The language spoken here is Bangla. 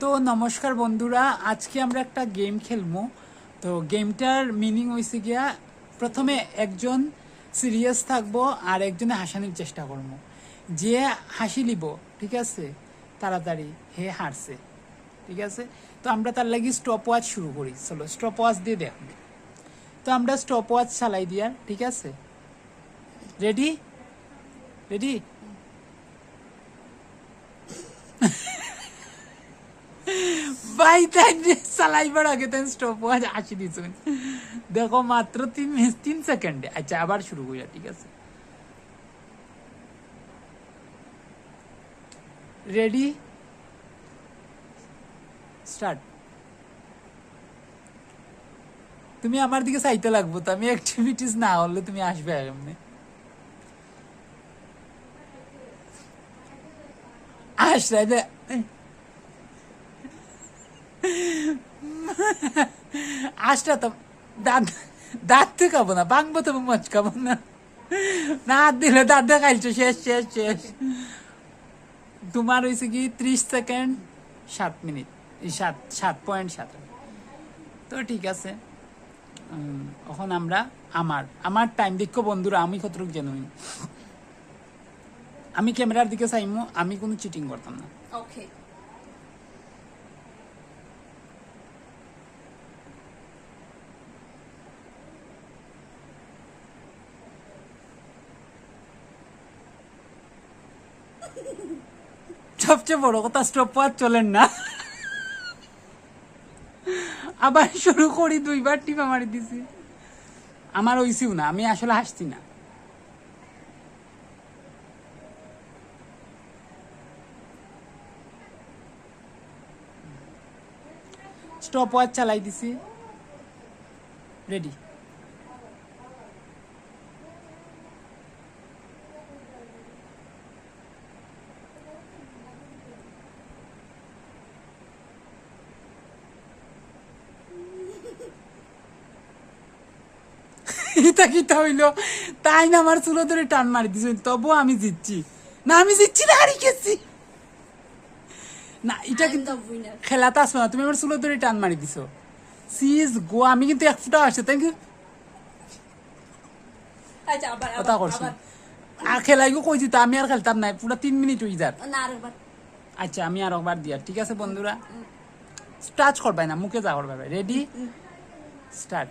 তো নমস্কার বন্ধুরা, আজকে আমরা একটা গেম খেলবো। তো গেমটার মিনিং হয়েছে গিয়া, প্রথমে একজন সিরিয়াস থাকবো আর একজনে হাসানোর চেষ্টা করবো। যে হাসি লিব, ঠিক আছে, তাড়াতাড়ি হে হারছে, ঠিক আছে। তো আমরা তার লাগি স্টপ ওয়াচ শুরু করি। চলো স্টপ ওয়াচ দিয়ে দেখ। তো আমরা স্টপ ওয়াচ চালাই দিয়ার, ঠিক আছে। রেডি রেডি ভাই, তাই চালাইবার আগে তাই স্টপ ওয়াচ আসি দিছুন। দেখো মাত্র 3 সেকেন্ডে। আচ্ছা আবার শুরু করি, ঠিক আছে। Ready start. তুমি আমার দিকে চাইতে লাগবো, তো আমি অ্যাক্টিভিটিস না হলে তুমি আসবে এমনি। আসলে আসটা তো দাঁত দাঁত তো খাবো না, ভাঙবো তো মচ খাবো না। না হাত দিলে দাঁত দেখাইছো, শেষ শেষ শেষ। তোমার হয়েছে কি 30 সেকেন্ড 7 মিনিট, 7.7। তো ঠিক আছে। এখন আমরা আমার টাইম দেখো বন্ধুরা, আমি কতটুক জেনুইন। আমি ক্যামেরার দিকে চাইমু, আমি কোনো চিটিং করতাম না। ওকে। সবচেয়ে বড় কথা, স্টপ ওয়াচ চলেন না। আবার শুরু করি, 2বার টিপা মারি দিছি। আমার হইছিও না, আমি আসলে হাসছি না। স্টপ ওয়াচ চালাই দিছি। রেডি। এটা কিটা হইলো? তাই না, আমার চুলো ধরে টান মারি দিছে, তবুও আমি জিতছি। না আমি জিতছি না, হারি গেছি। না এটা কিন্তু খেলাতে আসবে না, তুমি আমার চুলো ধরে টান মারি দিছো। সিজ গো, আমি কিন্তু 1 ফুটা আসছে, তাই আচ্ছা আবার কথা করছি। আর খেলাইগো কই দিত, আমি আর খেলতাম না, পুরো 3 মিনিট হয়ে যার। না আরেকবার। আচ্ছা আমি আর একবার দিয়া, ঠিক আছে বন্ধুরা। টাচ করবাই না, মুখে যা করবে। Ready start.